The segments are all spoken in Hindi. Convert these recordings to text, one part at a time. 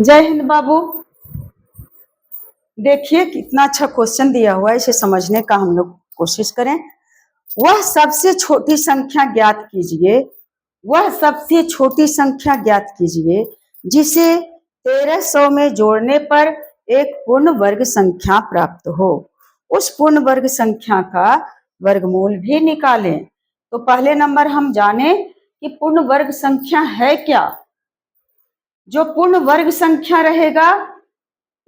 जय हिंद बाबू। देखिए कितना अच्छा क्वेश्चन दिया हुआ है, इसे समझने का हम लोग कोशिश करें। वह सबसे छोटी संख्या ज्ञात कीजिए, वह सबसे छोटी संख्या ज्ञात कीजिए जिसे 1300 में जोड़ने पर एक पूर्ण वर्ग संख्या प्राप्त हो। उस पूर्ण वर्ग संख्या का वर्गमूल भी निकालें। तो पहले नंबर हम जाने कि पूर्ण वर्ग संख्या है क्या। जो पूर्ण वर्ग संख्या रहेगा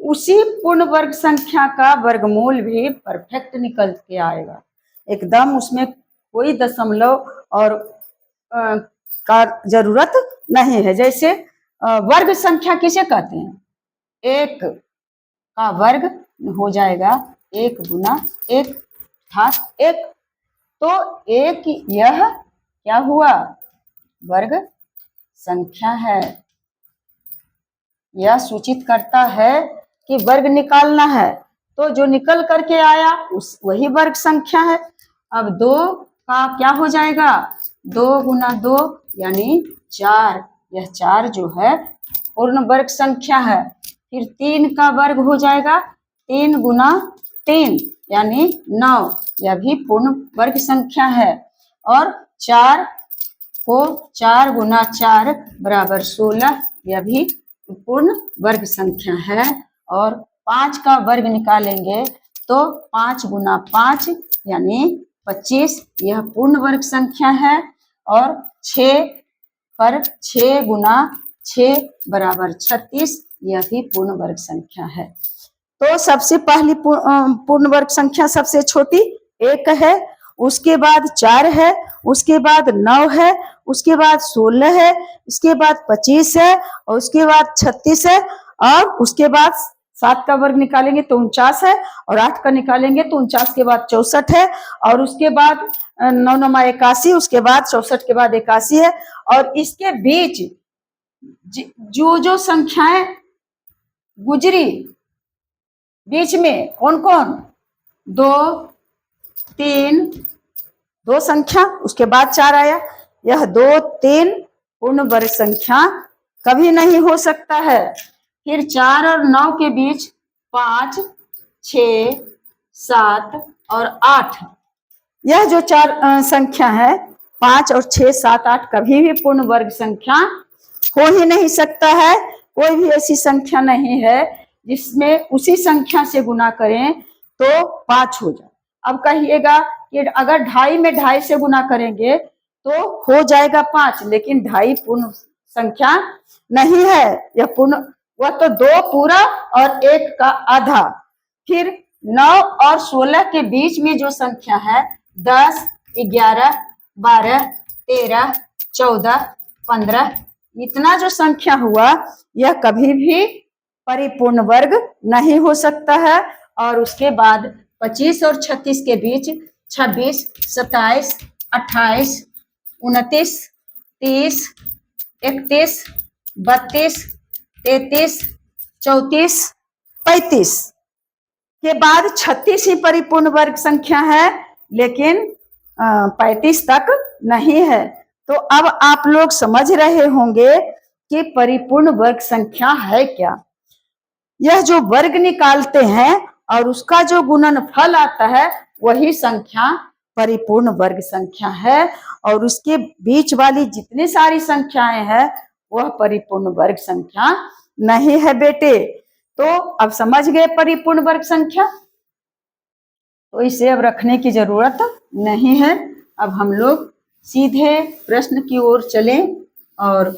उसी पूर्ण वर्ग संख्या का वर्गमूल भी परफेक्ट निकल के आएगा, एकदम उसमें कोई दशमलव और का जरूरत नहीं है। जैसे वर्ग संख्या किसे कहते हैं? एक का वर्ग हो जाएगा एक गुना एक अर्थात एक। तो एक यह क्या हुआ? वर्ग संख्या है। यह सूचित करता है कि वर्ग निकालना है, तो जो निकल करके आया उस वही वर्ग संख्या है। अब 2 का क्या हो जाएगा? 2 गुना 2 यानी 4। यह 4 जो है पूर्ण वर्ग संख्या है। फिर 3 का वर्ग हो जाएगा 3 गुना 3 यानी 9। यह भी पूर्ण वर्ग संख्या है। और 4 को 4 गुना 4 बराबर 16, यह भी पूर्ण वर्ग संख्या है। और 5 का वर्ग निकालेंगे तो 5 गुना 5 यानी 25, यह पूर्ण वर्ग संख्या है। और 6 पर 6 गुना 6 बराबर 36, यह भी पूर्ण वर्ग संख्या है। तो सबसे पहली पूर्ण वर्ग संख्या सबसे छोटी 1 है, उसके बाद 4 है, उसके बाद 9 है, उसके बाद 16 है, उसके बाद 25 है, और उसके बाद 36 है, और उसके बाद 7 का वर्ग निकालेंगे तो 49 है, और 8 का निकालेंगे तो 49 के बाद 64 है, और उसके बाद 9 9 81, उसके बाद 64 के बाद 81 है। और इसके बीच जो संख्याएं गुजरी बीच में कौन कौन? 2 3, 2 संख्या, उसके बाद 4 आया। यह 2 3 पूर्ण वर्ग संख्या कभी नहीं हो सकता है। फिर 4 और 9 के बीच 5 6 7 और 8, यह जो 4 संख्या है 5 और 6 7 8 कभी भी पूर्ण वर्ग संख्या हो ही नहीं सकता है। कोई भी ऐसी संख्या नहीं है जिसमें उसी संख्या से गुना करें तो 5 हो जाए। अब कहिएगा कि अगर 2.5 में 2.5 से गुना करेंगे तो हो जाएगा 5, लेकिन 2.5 पूर्ण संख्या नहीं है। यह पूर्ण, वह तो 2 पूरा और 1 का आधा। फिर 9 और 16 के बीच में जो संख्या है 10 11 12 13 14 15, इतना जो संख्या हुआ यह कभी भी परिपूर्ण वर्ग नहीं हो सकता है। और उसके बाद 25 और 36 के बीच 26 27 28 29 30 31 32 33 34 35 के बाद 36 ही परिपूर्ण वर्ग संख्या है, लेकिन 35 तक नहीं है। तो अब आप लोग समझ रहे होंगे कि परिपूर्ण वर्ग संख्या है क्या। यह जो वर्ग निकालते हैं और उसका जो गुणनफल आता है वही संख्या परिपूर्ण वर्ग संख्या है। और उसके बीच वाली जितनी सारी संख्याएं हैं वह परिपूर्ण वर्ग संख्या नहीं है बेटे। तो अब समझ गए परिपूर्ण वर्ग संख्या, तो इसे अब रखने की जरूरत नहीं है। अब हम लोग सीधे प्रश्न की ओर चलें और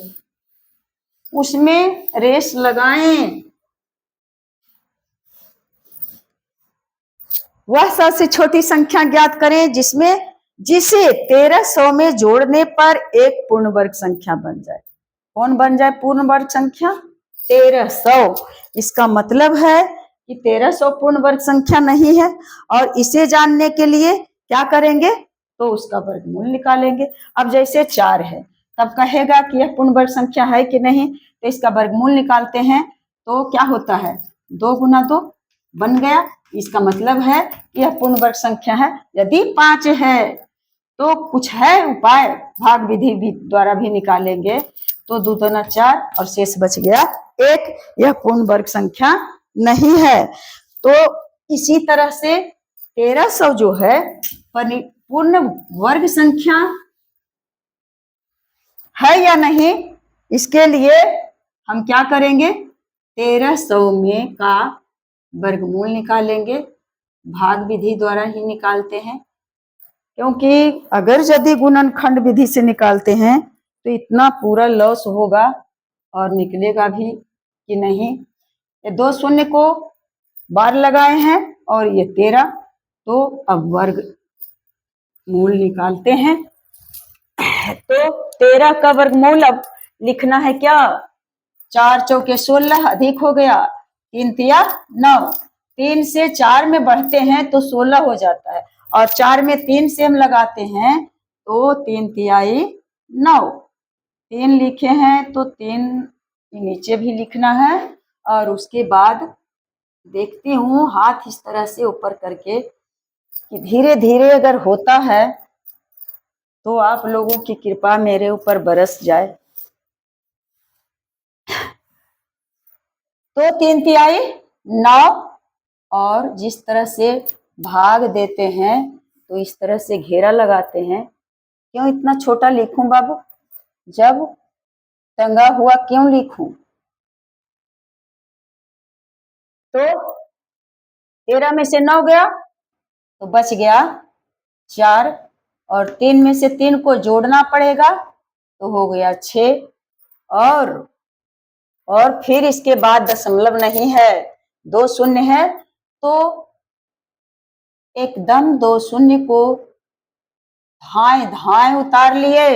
उसमें रेस लगाएं। वह सबसे छोटी संख्या ज्ञात करें जिसे 1300 में जोड़ने पर एक पूर्ण वर्ग संख्या बन जाए। कौन बन जाए पूर्ण वर्ग संख्या? 1300। इसका मतलब है कि 1300 पूर्ण वर्ग संख्या नहीं है। और इसे जानने के लिए क्या करेंगे? तो उसका वर्गमूल निकालेंगे। अब जैसे 4 है तब कहेगा कि यह पूर्ण वर्ग संख्या है कि नहीं, तो इसका वर्गमूल निकालते हैं तो क्या होता है? 2 गुना 2 बन गया। इसका मतलब है कि यह पूर्ण वर्ग संख्या है। यदि 5 है तो कुछ है उपाय, भाग विधि भी द्वारा भी निकालेंगे। तो 2 दूना 4 और शेष बच गया 1। यह पूर्ण वर्ग संख्या नहीं है। तो इसी तरह से 1300 जो है पूर्ण वर्ग संख्या है या नहीं, इसके लिए हम क्या करेंगे, 1300 में का वर्गमूल निकालेंगे। भाग विधि द्वारा ही निकालते हैं, क्योंकि अगर यदि गुणनखंड विधि से निकालते हैं तो इतना पूरा लॉस होगा और निकलेगा भी कि नहीं। ये 2 शून्य को बार लगाए हैं और ये 13, तो अब वर्ग मूल निकालते हैं। तो 13 का वर्गमूल अब लिखना है क्या, 4 चौके 16 अधिक हो गया 3 तिया 9। 3 से 4 में बढ़ते हैं तो 16 हो जाता है, और 4 में 3 से हम लगाते हैं तो 3 तियाई 9। 3 लिखे हैं तो 3 नीचे भी लिखना है, और उसके बाद देखती हूँ हाथ इस तरह से ऊपर करके कि धीरे धीरे अगर होता है तो आप लोगों की कृपा मेरे ऊपर बरस जाए। तो 3 तिहाई 9, और जिस तरह से भाग देते हैं तो इस तरह से घेरा लगाते हैं। क्यों इतना छोटा लिखूं बाबू, जब टंगा हुआ क्यों लिखूं। तो 13 में से 9 गया तो बच गया 4, और 3 में से 3 को जोड़ना पड़ेगा तो हो गया 6, और फिर इसके बाद दशमलव नहीं है, 2 शून्य है, तो एकदम 2 शून्य को धाए धाए उतार लिए।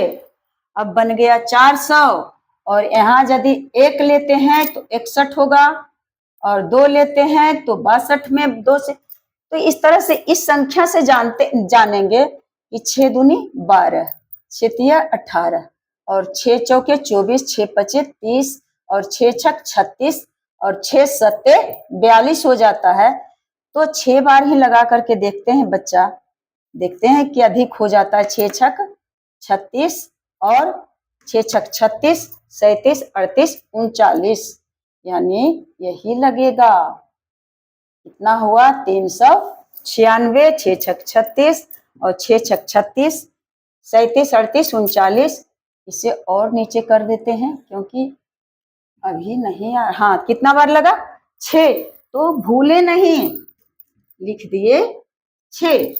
अब बन गया 400, और यहाँ यदि 1 लेते हैं तो 61 होगा, और 2 लेते हैं तो 62 में 2 से, तो इस तरह से इस संख्या से जानेंगे कि 6 दूनी 12, 6 तिया 18, और 6 चौके 24, 6 पचे 30, और 6 छक 36, और 6 सत्ते 42 हो जाता है। तो 6 बार ही लगा करके देखते हैं बच्चा, देखते हैं कि अधिक हो जाता है। 6 छक 36, और 6 छक 36, 37, 38, 39, यानी यही लगेगा। कितना हुआ, 396। 6 छक 36, और 6 छक 36, 37, 38, 39। इसे और नीचे कर देते हैं क्योंकि अभी नहीं आ, हाँ कितना बार लगा, 6, तो भूले नहीं, लिख दिए 6,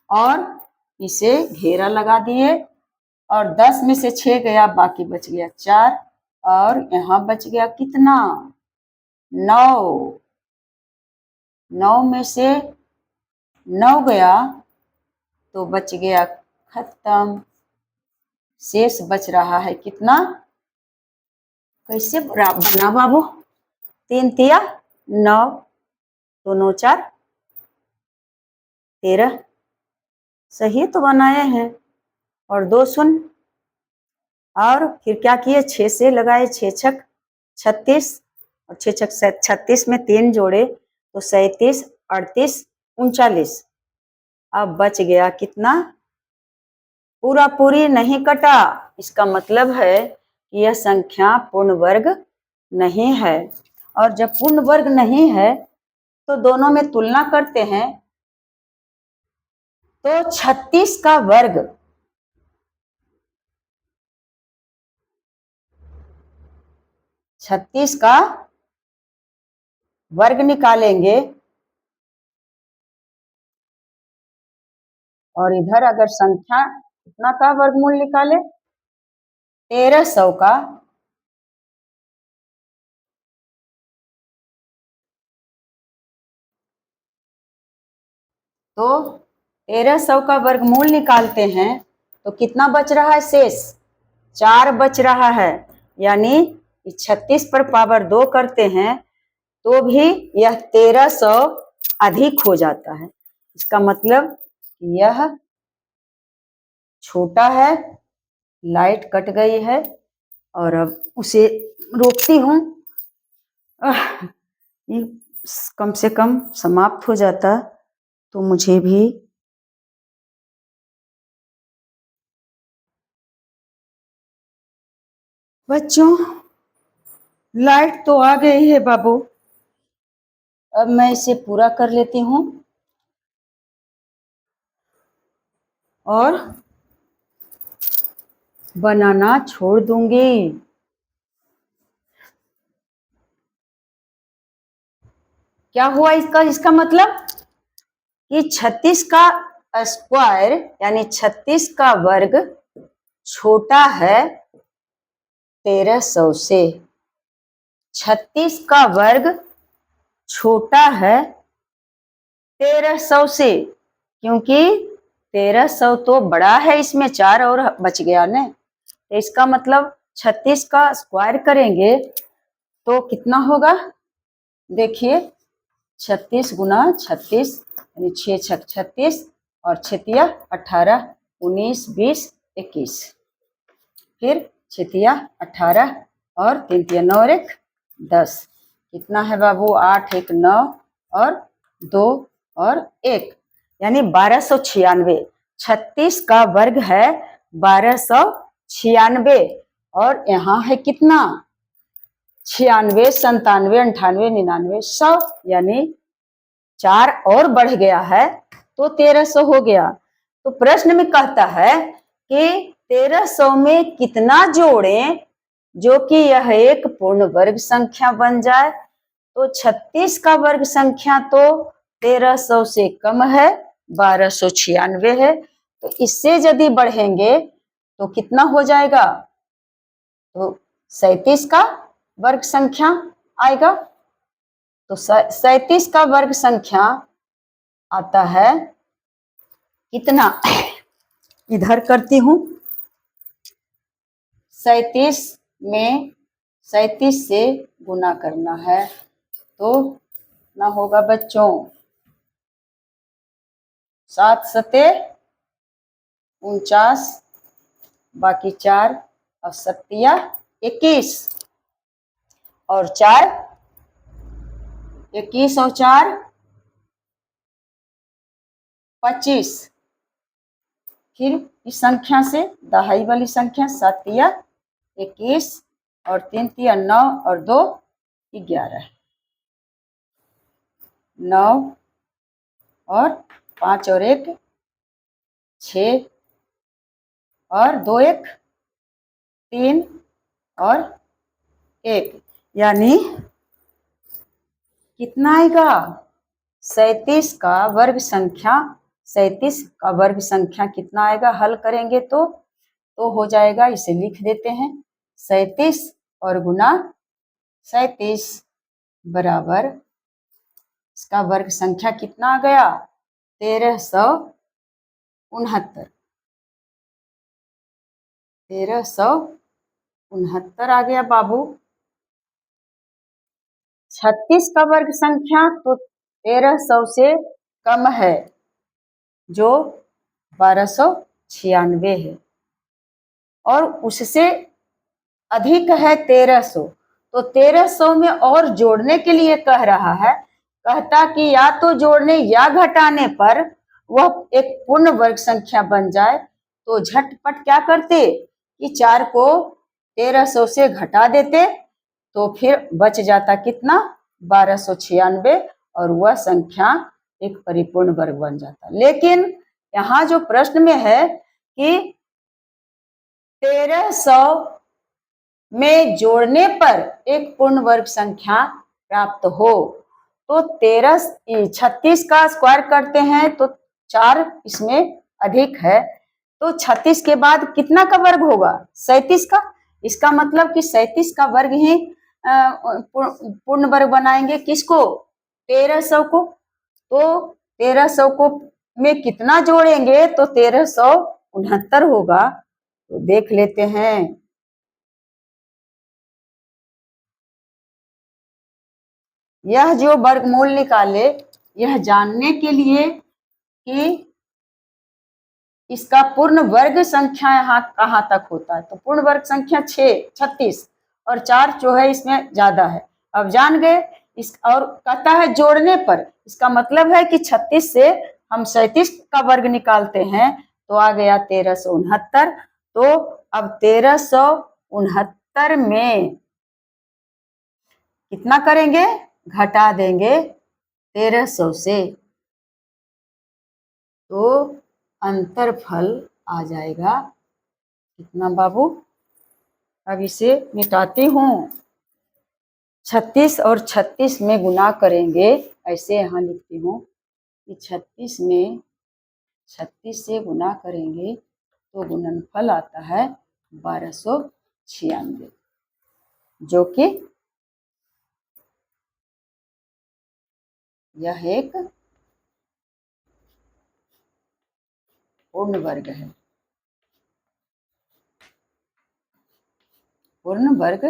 और इसे घेरा लगा दिए, और 10 में से 6 गया, बाकी बच गया 4, और यहाँ बच गया कितना, 9। 9 में से 9 गया तो बच गया खत्म। शेष बच रहा है कितना, कैसे बना बाबू, 3 तिया 9, 2 9 4 13, सही तो बनाए हैं, और 2 शून्य, और फिर क्या किए, 6 से लगाए, 6 छक 36, और 6 छक 36 में 3 जोड़े तो 37, 38, 39। अब बच गया कितना, पूरा पूरी नहीं कटा, इसका मतलब है कि यह संख्या पूर्ण वर्ग नहीं है। और जब पूर्ण वर्ग नहीं है तो दोनों में तुलना करते हैं, तो 36 का वर्ग, 36 का वर्ग निकालेंगे, और इधर अगर संख्या कितना का वर्गमूल निकाले, 1300 का, तो 1300 का वर्गमूल निकालते हैं तो कितना बच रहा है, शेष 4 बच रहा है। यानी 36 पर पावर 2 करते हैं तो भी यह 1300 अधिक हो जाता है। इसका मतलब यह छोटा है। लाइट कट गई है और अब उसे रोकती हूँ, ये कम से कम समाप्त हो जाता तो मुझे भी बच्चों, लाइट तो आ गई है बाबू। अब मैं इसे पूरा कर लेती हूँ और बनाना छोड़ दूंगी। क्या हुआ इसका मतलब कि 36 का स्क्वायर यानी 36 का वर्ग छोटा है 1300 से। 36 का वर्ग छोटा है 1300 से, क्योंकि 1300 तो बड़ा है, इसमें 4 और बच गया ने। तो इसका मतलब 36 का स्क्वायर करेंगे तो कितना होगा? देखिए, 36 गुना 36 यानी 6 छक 36 और 6 18 19 20 21, फिर 6 18 और 3 9 और 1 10। कितना है बाबू? 8 1 9 और 2 और 1 यानी 1296। 36 का वर्ग है 1296 और यहाँ है कितना? 96 97 98 99 100 यानी 4 और बढ़ गया है तो 1300 हो गया। तो प्रश्न में कहता है कि 1300 में कितना जोड़ें जो कि यह एक पूर्ण वर्ग संख्या बन जाए। तो 36 का वर्ग संख्या तो 1300 से कम है, 1296 है। तो इससे यदि बढ़ेंगे तो कितना हो जाएगा? तो 37 का वर्ग संख्या आएगा। तो 37 का वर्ग संख्या आता है कितना? इधर करती हूं। 37 में 37 से गुना करना है तो ना होगा बच्चों 7 सते 49, बाकी 4 और 7 21 और 4 21 और 4 25। फिर इस संख्या से दहाई वाली संख्या 7 21 और 3 9 और 2 11, 9 और 5 और 1 6 और 2 1 3 और 1 यानी कितना आएगा? 37 का वर्ग संख्या 37 का वर्ग संख्या कितना आएगा? हल करेंगे तो हो जाएगा। इसे लिख देते हैं 37 और गुना 37 बराबर इसका वर्ग संख्या कितना आ गया? 1369। 1369 आ गया बाबू। 36 का वर्ग संख्या तो 1300 से कम है जो 1296 है और उससे अधिक है 1300। तो 1300 में और जोड़ने के लिए कह रहा है, कहता कि या तो जोड़ने या घटाने पर वह एक पूर्ण वर्ग संख्या बन जाए तो झटपट क्या करते कि 4 को 1300 से घटा देते तो फिर बच जाता कितना? 1296 और वह संख्या एक परिपूर्ण वर्ग बन जाता। लेकिन यहाँ जो प्रश्न में है कि 1300 में जोड़ने पर एक पूर्ण वर्ग संख्या प्राप्त हो तो 36 का स्क्वायर करते हैं तो 4 इसमें अधिक है तो 36 के बाद कितना का वर्ग होगा? 37 का। इसका मतलब कि 37 का वर्ग ही पूर्ण वर्ग बनाएंगे। किसको? 1300 को। तो 1300 को में कितना जोड़ेंगे तो 1369 होगा। तो देख लेते हैं। यह जो वर्गमूल निकाले यह जानने के लिए कि इसका पूर्ण वर्ग संख्या यहाँ कहाँ तक होता है। तो पूर्ण वर्ग संख्या 36 और 4 जो है इसमें ज्यादा है। अब जान गए। इस और कहता है जोड़ने पर, इसका मतलब है कि 36 से हम 37 का वर्ग निकालते हैं तो आ गया 1369। तो अब 1369 69 में कितना करेंगे, घटा देंगे 1300 से, तो अंतरफल आ जाएगा कितना बाबू। अब इसे मिटाती हूँ। 36 और 36 में गुना करेंगे, ऐसे यहाँ लिखती हूँ कि 36 में 36 से गुना करेंगे तो गुणनफल आता है 1296, जो कि यह एक पूर्ण वर्ग है, पूर्ण वर्ग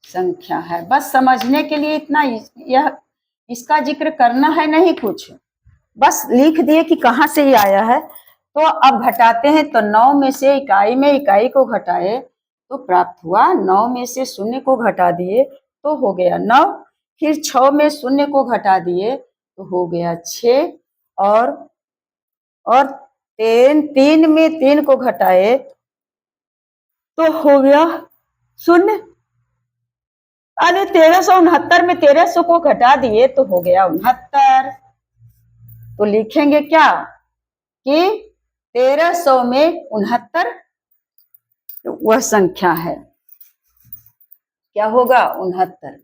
संख्या है। बस समझने के लिए इतना, यह इसका जिक्र करना है नहीं कुछ, बस लिख दिए कि कहाँ से ही आया है। तो अब घटाते हैं, तो 9 में से इकाई में इकाई को घटाए तो प्राप्त हुआ, 9 में से शून्य को घटा दिए तो हो गया 9, फिर 6 में शून्य को घटा दिए तो हो गया 6, और 3 में 3 को घटाए तो हो गया 0। अरे 1369 में 1300 को घटा दिए तो हो गया 69। तो लिखेंगे क्या कि 1300 में 69 वह संख्या है। क्या होगा, 69।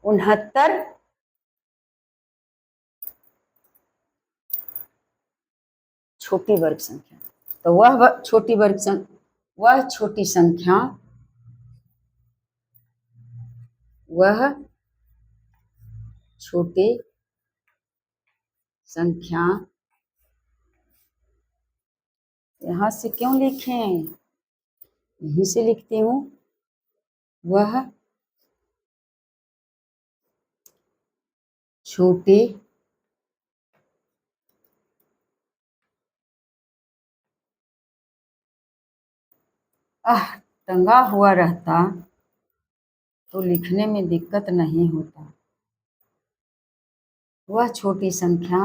उनहत्तर छोटी वर्ग संख्या, तो वह छोटी वर्ग संख्या, वह छोटी संख्या, वह छोटी संख्या, यहां से क्यों लिखें, यहीं से लिखती हूं, वह छोटी टंगा हुआ रहता तो लिखने में दिक्कत नहीं होता। वह छोटी संख्या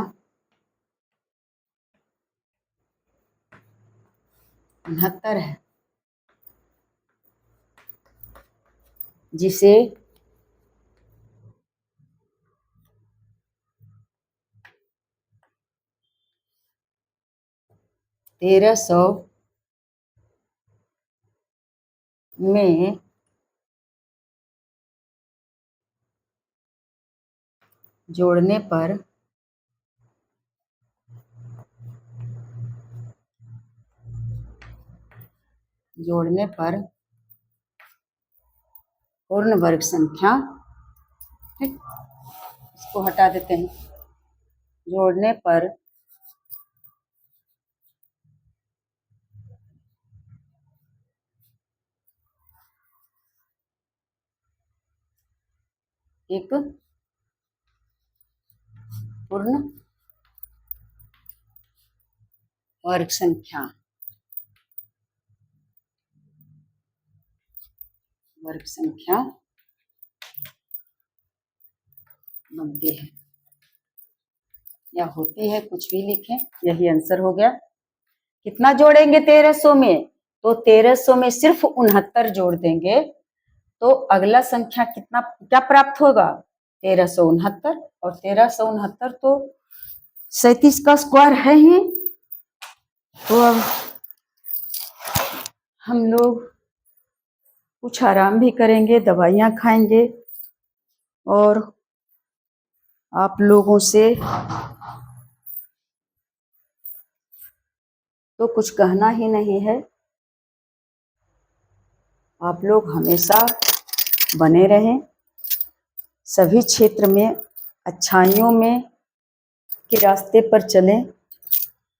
69 है, जिसे तेरह सौ में जोड़ने पर पूर्ण वर्ग संख्या, इसको हटा देते हैं, जोड़ने पर एक पूर्ण वर्ग संख्या, बनती है या होती है, कुछ भी लिखें, यही आंसर हो गया। कितना जोड़ेंगे 1300 में, तो 1300 में सिर्फ 69 जोड़ देंगे तो अगला संख्या कितना क्या प्राप्त होगा, 1369, और 1369 तो 37 का स्क्वायर है ही। तो अब हम लोग कुछ आराम भी करेंगे, दवाइयाँ खाएंगे, और आप लोगों से तो कुछ कहना ही नहीं है। आप लोग हमेशा बने रहें, सभी क्षेत्र में अच्छाइयों में के रास्ते पर चलें,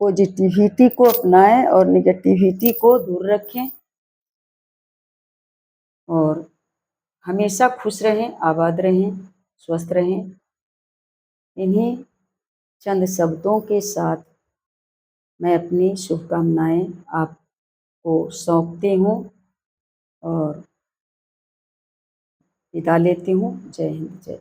पॉजिटिविटी को अपनाएं और नेगेटिविटी को दूर रखें, और हमेशा खुश रहें, आबाद रहें, स्वस्थ रहें। इन्हीं चंद शब्दों के साथ मैं अपनी शुभकामनाएं आपको सौंपती हूँ और विदा लेती हूँ। जय हिंद, जय।